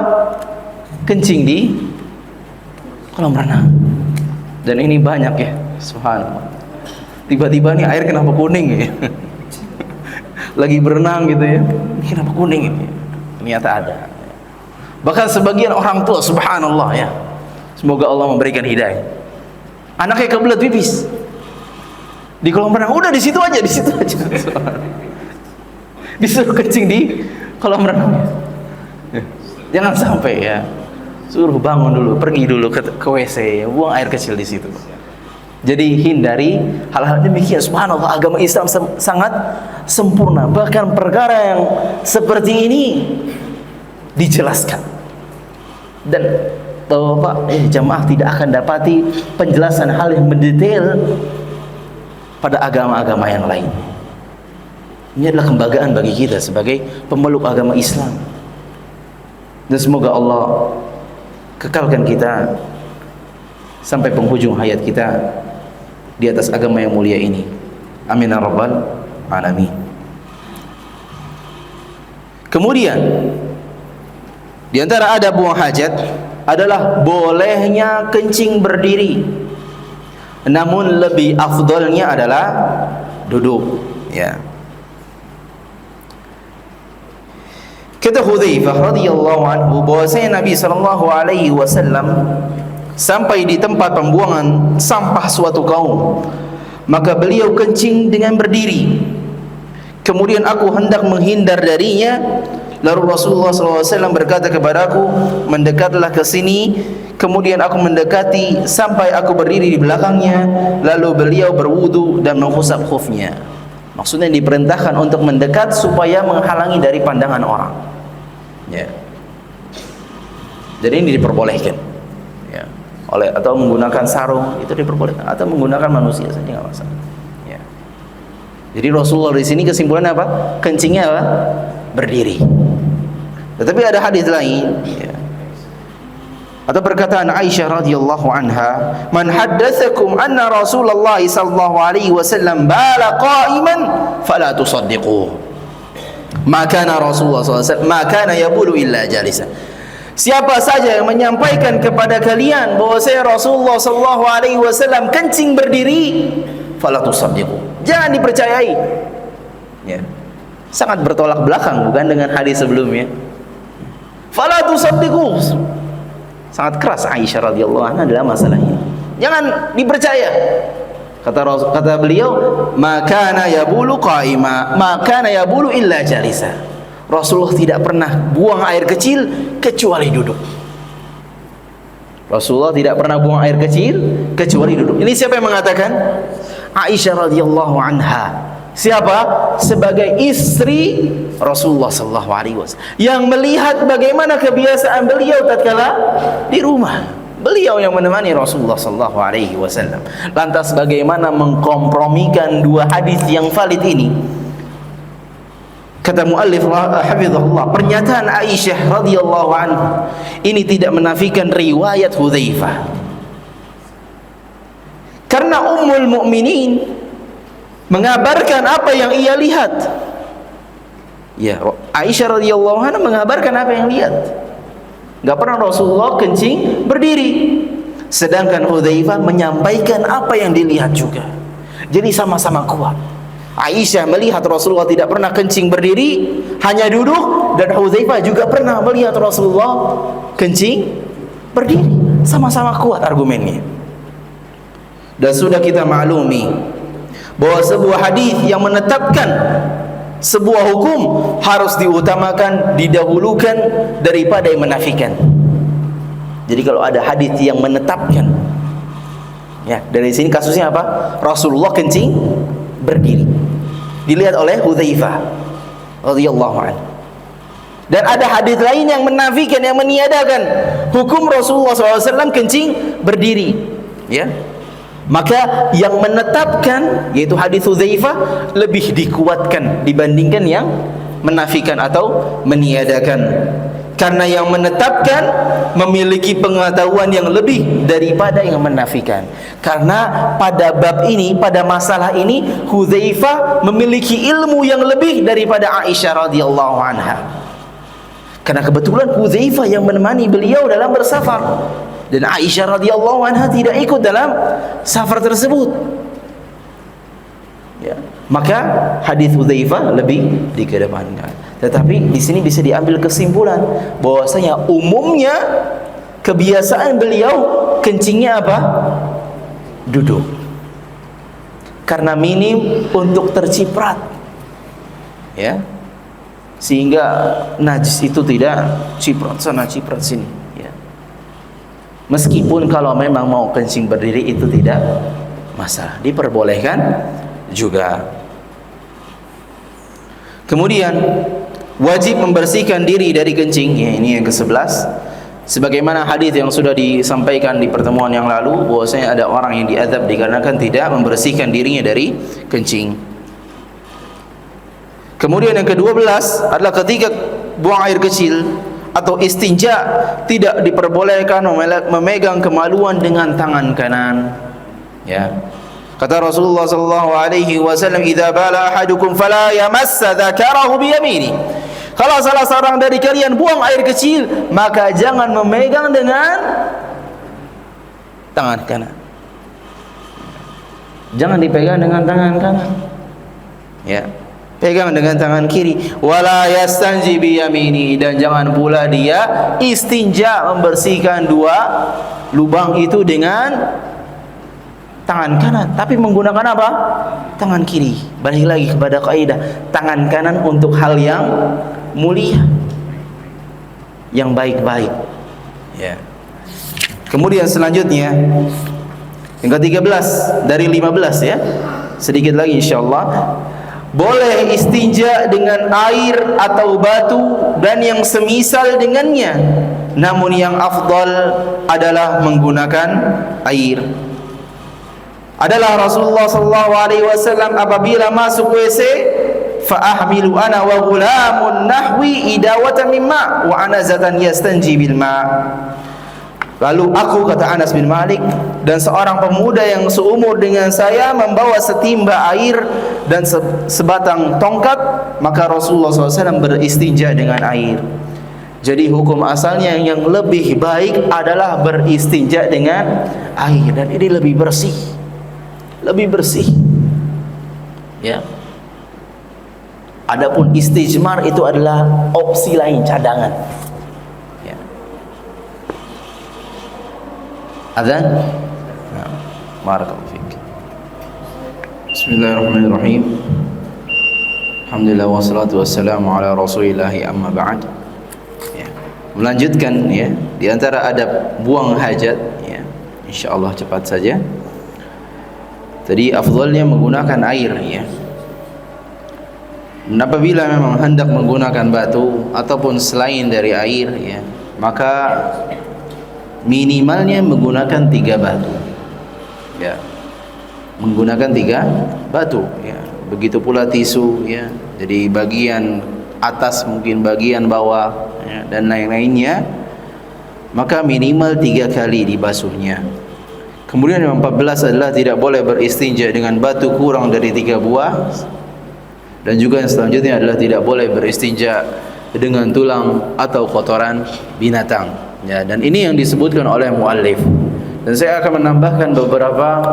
Kencing di kolam renang. Dan ini banyak, ya, subhanallah. Tiba-tiba nih air kenapa kuning, ya? Lagi berenang gitu, ya, kenapa kuning ini? Ternyata ada. Bahkan sebagian orang tua, subhanallah, ya, semoga Allah memberikan hidayah, anaknya kebelet pipis di kolam renang, udah di situ aja, disuruh kencing di kolam renang. Jangan sampai, ya, suruh bangun dulu, pergi dulu ke WC, buang air kecil di situ. Jadi hindari hal-hal demikian. Subhanallah, agama Islam sangat sempurna. Bahkan perkara yang seperti ini dijelaskan. Dan tahu Pak, jamaah tidak akan dapati penjelasan hal yang mendetail pada agama-agama yang lain. Ini adalah kebanggaan bagi kita sebagai pemeluk agama Islam. Dan semoga Allah kekalkan kita sampai penghujung hayat kita di atas agama yang mulia ini. Amin ya rabbal alamin. Kemudian di antara adab buang hajat adalah bolehnya kencing berdiri, namun lebih afdolnya adalah duduk, ya. Kata Hudzaifah radhiyallahu anhu bahwasanya Nabi sallallahu alaihi wasallam sampai di tempat pembuangan sampah suatu kaum, maka beliau kencing dengan berdiri. Kemudian aku hendak menghindar darinya, lalu Rasulullah SAW berkata kepadaku, mendekatlah ke sini. Kemudian aku mendekati sampai aku berdiri di belakangnya, lalu beliau berwudu dan mengusap khufnya. Maksudnya diperintahkan untuk mendekat supaya menghalangi dari pandangan orang, ya. Jadi ini diperbolehkan, ya. Atau menggunakan sarung itu diperbolehkan, atau menggunakan manusia saja nggak masalah, ya. Jadi Rasulullah di sini kesimpulannya apa? Kencingnya apa? Berdiri. Tetapi ada hadis lain, ya. Atau perkataan Aisyah radhiyallahu anha, "Man haddatsakum anna Rasulullah sallallahu alaihi wasallam bala qa'iman fala tusaddiquhu. Ma kana Rasulullah sallallahu alaihi wasallam ma kana yabulu illa jalisa." Siapa saja yang menyampaikan kepada kalian bahwa saya Rasulullah sallallahu alaihi wasallam kencing berdiri, fala tusaddiqu, jangan dipercayai, ya. Sangat bertolak belakang bukan dengan hadis sebelumnya. Fala tusaddiqu, sangat keras Aisyah radhiyallahu anha dalam masalah ini. Jangan dipercaya. Kata beliau, "Ma kana yabulu qa'ima, ma kana yabulu illa jalisa." Rasulullah tidak pernah buang air kecil kecuali duduk. Rasulullah tidak pernah buang air kecil kecuali duduk. Ini siapa yang mengatakan? Aisyah radhiyallahu anha. Siapa? Sebagai istri Rasulullah sallallahu alaihi wasallam yang melihat bagaimana kebiasaan beliau tatkala di rumah. Beliau yang menemani Rasulullah sallallahu alaihi wasallam. Lantas bagaimana mengkompromikan dua hadis yang valid ini? Kata muallif hafizahullah, pernyataan Aisyah radhiyallahu anha ini tidak menafikan riwayat Hudzaifah. Karena Ummul Mukminin mengabarkan apa yang ia lihat. Ya, Aisyah radhiyallahu anha mengabarkan apa yang lihat. Enggak pernah Rasulullah kencing berdiri. Sedangkan Hudzaifah menyampaikan apa yang dilihat juga. Jadi sama-sama kuat. Aisyah melihat Rasulullah tidak pernah kencing berdiri, hanya duduk, dan Hudzaifah juga pernah melihat Rasulullah kencing berdiri. Sama-sama kuat argumennya. Dan sudah kita maklumi bahwa sebuah hadis yang menetapkan sebuah hukum harus diutamakan, didahulukan daripada yang menafikan. Jadi kalau ada hadis yang menetapkan, ya, dari sini kasusnya apa? Rasulullah kencing berdiri, dilihat oleh Hudzaifah radhiyallahu anhu. Dan ada hadis lain yang menafikan, yang meniadakan hukum Rasulullah SAW kencing berdiri, ya. Maka yang menetapkan, yaitu hadis Hudzaifah, lebih dikuatkan dibandingkan yang menafikan atau meniadakan. Karena yang menetapkan memiliki pengetahuan yang lebih daripada yang menafikan. Karena pada bab ini, pada masalah ini, Hudzaifah memiliki ilmu yang lebih daripada Aisyah radhiyallahu anha. Karena kebetulan Hudzaifah yang menemani beliau dalam bersafar, dan Aisyah radhiyallahu anha tidak ikut dalam safar tersebut. Ya, maka hadis Hudzaifah lebih dikedepankan. Tetapi di sini bisa diambil kesimpulan bahwasanya umumnya kebiasaan beliau kencingnya apa? Duduk. Karena minim untuk terciprat. Ya. Sehingga najis itu tidak ciprat sana ciprat sini, ya. Meskipun kalau memang mau kencing berdiri itu tidak masalah, diperbolehkan juga. Kemudian wajib membersihkan diri dari kencing, ya, ini yang ke-11. Sebagaimana hadis yang sudah disampaikan di pertemuan yang lalu, bahwasanya ada orang yang diazab dikarenakan tidak membersihkan dirinya dari kencing. Kemudian yang ke-12 adalah ketika buang air kecil atau istinja, tidak diperbolehkan memegang kemaluan dengan tangan kanan, ya. Kata Rasulullah sallallahu alaihi wasallam, "Idza bala ahadukum fala yamassa dzakarahu bi yamini." Kalau salah seorang dari kalian buang air kecil, maka jangan memegang dengan tangan kanan. Jangan dipegang dengan tangan kanan. Ya, pegang dengan tangan kiri. Wala yastanji bi yamini, dan jangan pula dia istinja, membersihkan dua lubang itu dengan tangan kanan, tapi menggunakan apa? Tangan kiri. Balik lagi kepada kaidah, tangan kanan untuk hal yang mulia, yang baik-baik, ya. Kemudian selanjutnya yang ke-13 dari 15, ya. Sedikit lagi insyaallah. Boleh istinja dengan air atau batu dan yang semisal dengannya, namun yang afdal adalah menggunakan air. Adalah Rasulullah sallallahu alaihi wasallam apabila masuk WC, fa ahmilu ana wa ghulamun nahwi idawatan mimma wa anazatan yastanji bil ma. Lalu aku, kata Anas bin Malik, dan seorang pemuda yang seumur dengan saya membawa setimba air dan sebatang tongkat, maka Rasulullah SAW beristinja dengan air. Jadi hukum asalnya yang lebih baik adalah beristinja dengan air, dan ini lebih bersih, lebih bersih, ya. Adapun istijmar itu adalah opsi lain, cadangan, ya. Adzan. Nah, barakallahu fiik. Bismillahirrahmanirrahim. Alhamdulillah wassalatu wassalamu ala Rasulillah, amma ba'd. Ya. melanjutkan ya, di antara adab buang hajat ya. Insyaallah cepat saja. Tadi afdhalnya menggunakan air ya. Dan apabila memang hendak menggunakan batu ataupun selain dari air ya, maka minimalnya menggunakan 3 batu ya, menggunakan 3 batu ya. Begitu pula tisu ya, jadi bagian atas mungkin bagian bawah ya, dan lain-lainnya, maka minimal 3 kali dibasuhnya. Kemudian yang 14 adalah tidak boleh beristinja dengan batu kurang dari 3 buah. Dan juga yang selanjutnya adalah tidak boleh beristinja dengan tulang atau kotoran binatang ya. Dan ini yang disebutkan oleh muallif. Dan saya akan menambahkan beberapa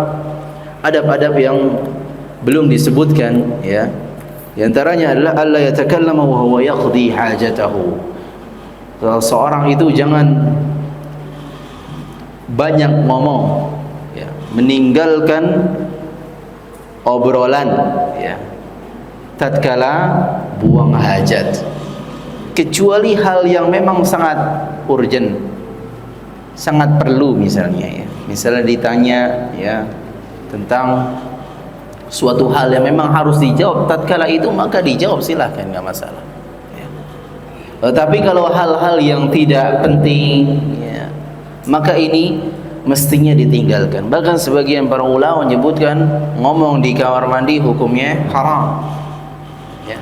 adab-adab yang belum disebutkan ya. Di antaranya adalah alla yatakallama wa huwa yaqdi hajatahu. Kalau seorang itu jangan banyak ngomong ya, meninggalkan obrolan ya, tatkala buang hajat, kecuali hal yang memang sangat urgent, sangat perlu, misalnya ya, misalnya ditanya ya tentang suatu hal yang memang harus dijawab tatkala itu, maka dijawab, silahkan, nggak masalah ya. Tapi kalau hal-hal yang tidak penting ya, maka ini mestinya ditinggalkan. Bahkan sebagian para ulama menyebutkan ngomong di kamar mandi hukumnya haram ya.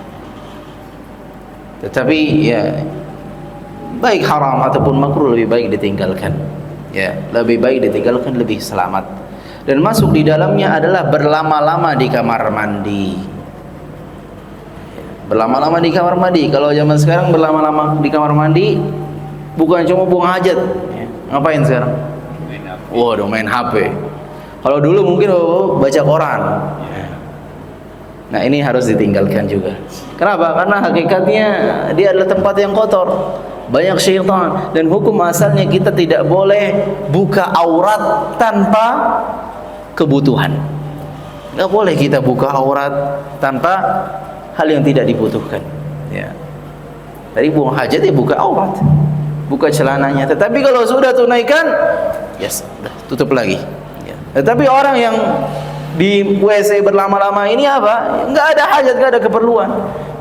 Tetapi ya baik haram ataupun makruh, lebih baik ditinggalkan ya, lebih baik ditinggalkan, lebih selamat. Dan masuk di dalamnya adalah berlama-lama di kamar mandi. Berlama-lama di kamar mandi. Kalau zaman sekarang berlama-lama di kamar mandi bukan cuma buang hajat ya. Ngapain sekarang? Waduh, main HP. Kalau dulu mungkin baca koran. Nah, ini harus ditinggalkan juga. Kenapa? Karena hakikatnya dia adalah tempat yang kotor, banyak syaitan. Dan hukum asalnya kita tidak boleh buka aurat tanpa kebutuhan. Nggak boleh kita buka aurat tanpa hal yang tidak dibutuhkan ya. Tadi buang hajat ya buka aurat, buka celananya. Tetapi kalau sudah tunaikan, yes, tutup lagi ya. Tetapi orang yang di WC berlama-lama ini apa? Nggak ada hajat, nggak ada keperluan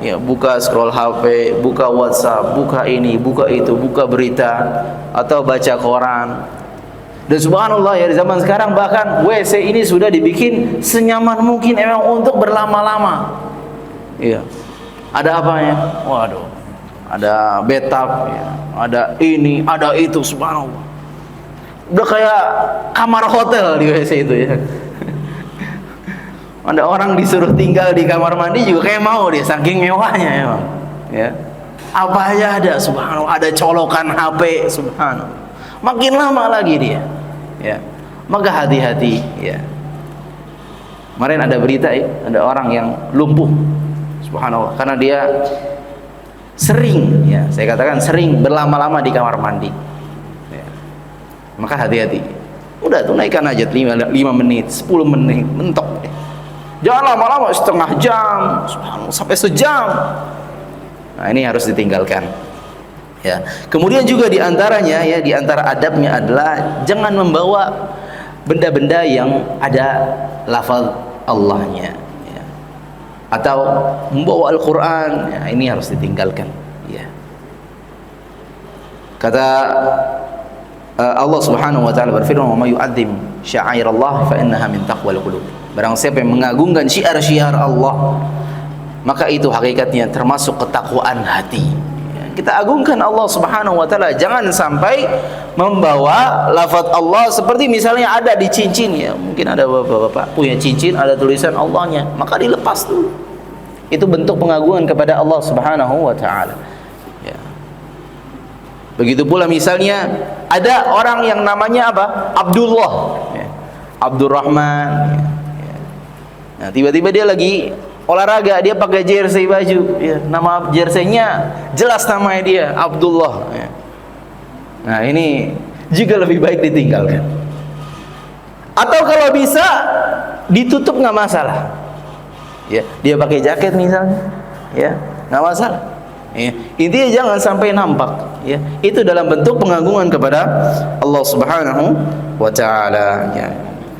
ya, buka scroll HP, buka WhatsApp, buka ini, buka itu, buka berita, atau baca koran. Dan subhanallah ya, di zaman sekarang bahkan WC ini sudah dibikin senyaman mungkin memang untuk berlama-lama iya. Ada apanya? Waduh, ada bathtub ya, ada ini, ada itu, subhanallah. Udah kayak kamar hotel di WC itu ya. Ada orang disuruh tinggal di kamar mandi juga kayak mau dia, saking mewahnya emang ya. Apa aja ada, subhanallah. Ada colokan HP, subhanallah. Makin lama lagi dia ya. Maka hati-hati ya. Kemarin ada berita ya, ada orang yang lumpuh, subhanallah, karena dia sering ya, saya katakan sering berlama-lama di kamar mandi ya. Maka hati-hati. Udah tunaikan aja 5 menit, 10 menit, mentok deh. Jangan lama-lama setengah jam, subhanallah, sampai sejam. Nah, ini harus ditinggalkan ya. Kemudian juga diantaranya ya, diantara adabnya adalah jangan membawa benda-benda yang ada lafaz Allahnya ya, atau membawa Al-Quran ya, ini harus ditinggalkan ya. Kata Allah Subhanahu wa taala berfirman, "Wa may yu'azzim sya'airallah fa innaha min taqwal qulub." Barang siapa yang mengagungkan syiar-syiar Allah, maka itu hakikatnya termasuk ketakwaan hati. Kita agungkan Allah Subhanahu wa taala, jangan sampai membawa lafaz Allah seperti misalnya ada di cincin ya. Mungkin ada bapak-bapak punya cincin ada tulisan Allahnya, maka dilepas dulu. Itu bentuk pengagungan kepada Allah Subhanahu wa taala. Ya. Begitu pula misalnya ada orang yang namanya apa? Abdullah, ya. Abdurrahman. Ya. Nah, tiba-tiba dia lagi olahraga, dia pakai jersey baju ya, nama jerseynya jelas namanya dia Abdullah ya. Nah, ini juga lebih baik ditinggalkan. Atau kalau bisa ditutup nggak masalah ya, dia pakai jaket misalnya ya, nggak masalah Ya. Intinya jangan sampai nampak, ya. Itu dalam bentuk pengagungan kepada Allah Subhanahu wa taala, ya.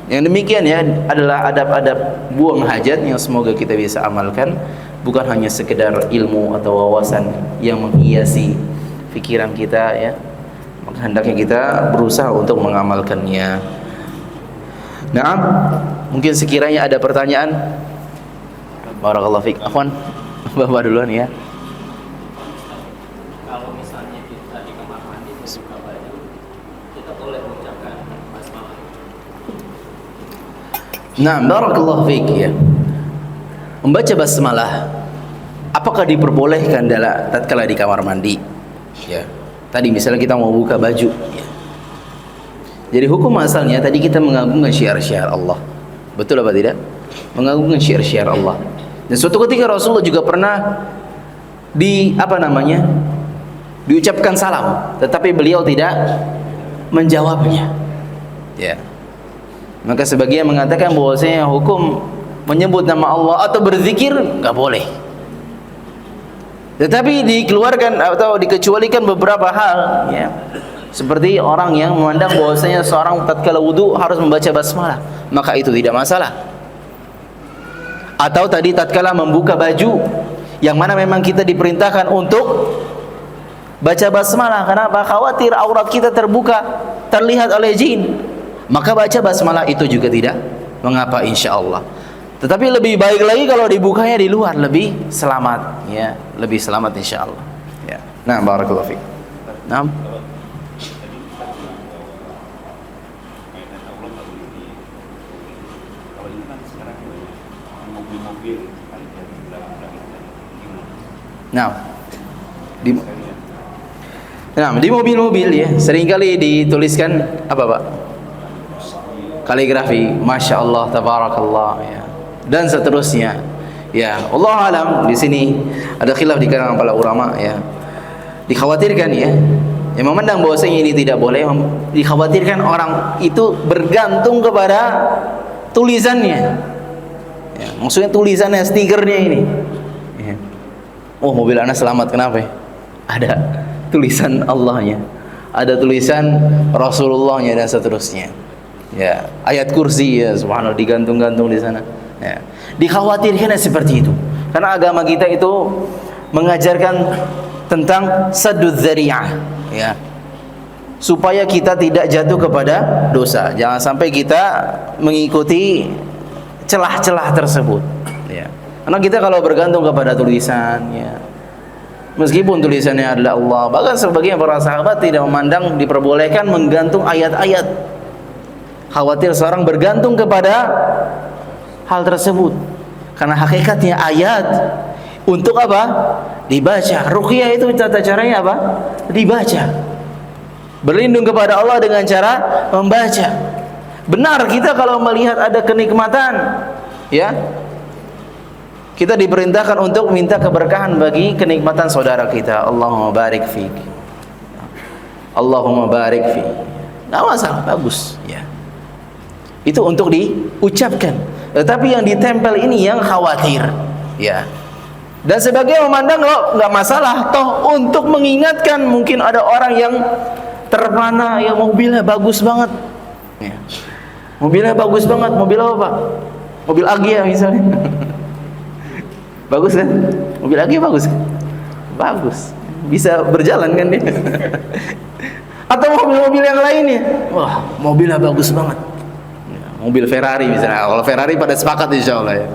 Yang demikian ya adalah adab-adab buang hajat yang semoga kita bisa amalkan, bukan hanya sekedar ilmu atau wawasan yang menghiasi pikiran kita, ya. Maka hendaknya kita berusaha untuk mengamalkannya. Nah, mungkin sekiranya ada pertanyaan. Barakallahu fiik. Afwan, Bapak duluan ya. Kalau misalnya kita di kamar mandi buka baju, kita boleh mengucapkan basmalah. Nah, barakallahu fiik ya. Membaca basmalah apakah diperbolehkan tatkala di kamar mandi? Ya. Tadi misalnya kita mau buka baju, ya. Jadi hukum asalnya tadi kita mengagungkan syiar-syiar Allah. Betul apa tidak? Mengagungkan syiar-syiar Allah. Dan suatu ketika Rasulullah juga pernah diucapkan salam, tetapi beliau tidak menjawabnya. Ya. Maka sebagian mengatakan bahwasanya hukum menyebut nama Allah atau berzikir nggak boleh. Tetapi dikeluarkan atau dikecualikan beberapa hal, ya. Seperti orang yang memandang bahwasanya seorang tatkala wudu harus membaca basmalah, maka itu tidak masalah. Atau tadi tatkala membuka baju, yang mana memang kita diperintahkan untuk baca basmalah. Kenapa? Khawatir aurat kita terbuka, terlihat oleh jin. Maka baca basmalah itu juga tidak mengapa, insyaallah. Tetapi lebih baik lagi kalau dibukanya di luar, lebih selamat, ya, lebih selamat insyaallah. Ya. Nah, barakallahu fiik. Naam. Nah, di mobil-mobil ya seringkali dituliskan apa Pak? Kaligrafi, masya Allah, tabarakallah, ya, dan seterusnya. Ya, Allah alam di sini ada khilaf di kalangan para ulama, ya. Dikhawatirkan ya, yang memandang bahwasanya ini tidak boleh, dikhawatirkan orang itu bergantung kepada tulisannya. Ya, maksudnya tulisannya, stikernya ini. Ya. Oh, mobil anak selamat, kenapa? Ada tulisan Allahnya, ada tulisan Rasulullahnya dan seterusnya. Ya, ayat kursi ya, subhanallah, digantung-gantung di sana. Ya. Dikhawatirkan seperti itu. Karena agama kita itu mengajarkan tentang sadduz dzari'ah, ya. Supaya kita tidak jatuh kepada dosa. Jangan sampai kita mengikuti celah-celah tersebut, ya. Karena kita kalau bergantung kepada tulisan, ya, meskipun tulisannya adalah Allah, bahkan sebagian para sahabat tidak memandang diperbolehkan menggantung ayat-ayat. Khawatir seorang bergantung kepada hal tersebut. Karena hakikatnya ayat untuk apa? Dibaca. Ruqyah itu tata caranya apa? Dibaca. Berlindung kepada Allah dengan cara membaca. Benar, kita kalau melihat ada kenikmatan, ya, kita diperintahkan untuk minta keberkahan bagi kenikmatan saudara kita. Allahumma barik fiik, Allahumma barik fiik. Nggak masalah, bagus, ya. Itu untuk diucapkan. Tetapi yang ditempel ini yang khawatir, ya. Dan sebagian memandang nggak masalah, toh untuk mengingatkan mungkin ada orang yang terpana, yang mobilnya bagus banget, ya. Mobilnya bagus banget, mobil apa Pak? Mobil Agya misalnya. Bagus kan? Mobil Agya bagus kan? Bagus, bisa berjalan kan dia. Atau mobil-mobil yang lainnya, wah mobilnya bagus banget, ya, mobil Ferrari misalnya. Kalau Ferrari pada sepakat insya Allah, ya.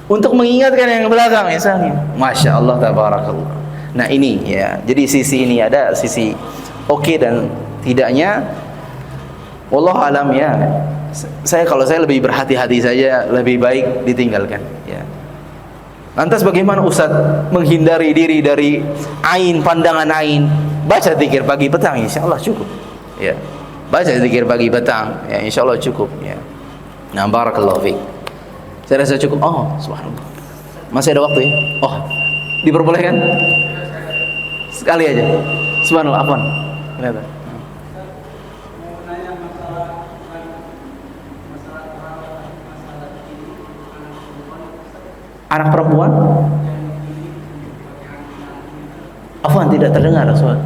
Untuk mengingatkan yang belakang misalnya, masya Allah, tabarakallah. Nah ini ya, jadi sisi ini ada sisi oke dan tidaknya. Wallahu alam, ya. Kalau saya lebih berhati-hati saja, lebih baik ditinggalkan, ya. Lantas bagaimana Ustaz menghindari diri dari ain, pandangan ain? Baca zikir pagi petang, insya Allah cukup, ya. Baca zikir pagi petang, ya, insya Allah cukup, ya. Nah, barakallahu fiik. Saya rasa cukup. Oh, subhanallah. Masih ada waktu ya? Oh, diperbolehkan? Sekali aja. Subhanallah, afwan. Ternyata. Anak perempuan? Afwan, tidak terdengar suara.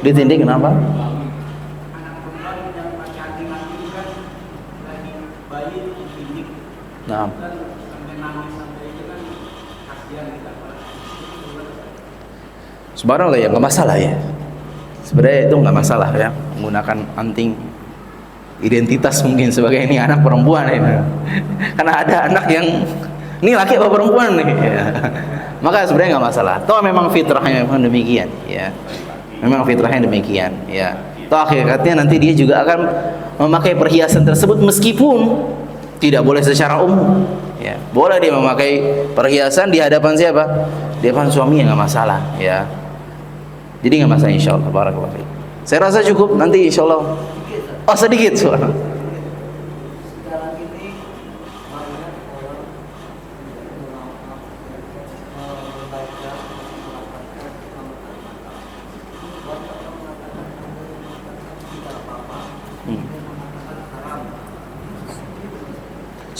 Ditindik kenapa? Nah. Subhanallah ya, nggak masalah ya. Sebenarnya itu nggak masalah ya, menggunakan anting identitas mungkin sebagai ini anak perempuan ini. Karena ada anak yang ini laki apa perempuan nih. Ya. Maka sebenarnya nggak masalah. Toh memang fitrahnya memang demikian ya. Memang fitrahnya demikian ya. Toh hakikatnya nanti dia juga akan memakai perhiasan tersebut meskipun tidak boleh secara umum. Ya, boleh dia memakai perhiasan di hadapan siapa? Di hadapan suaminya nggak masalah ya. Jadi nggak masalah insyaallah. Barakallahu fiik. Saya rasa cukup nanti insyaallah. Oh sedikit suara.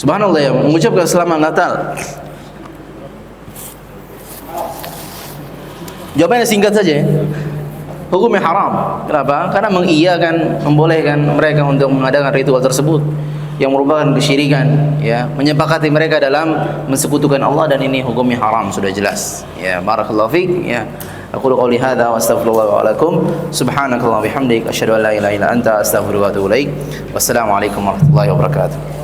Subhanallah ya, mengucapkan selamat Natal. Jawabannya singkat saja ya. Hukumnya haram. Kenapa? Karena mengiyakan, membolehkan mereka untuk mengadakan ritual tersebut yang merupakan kesyirikan, ya, menyepakati mereka dalam mensekutukan Allah, dan ini hukumnya haram, sudah jelas. Ya, barakallahu fiik, ya. Aku qouli hadza wa astaghfirullah wa lakum. Subhanakallahumma bihamdik asyhadu an la ilaha illa anta astaghfiruka wa atubu ilaik. Wassalamu alaikum warahmatullahi wabarakatuh.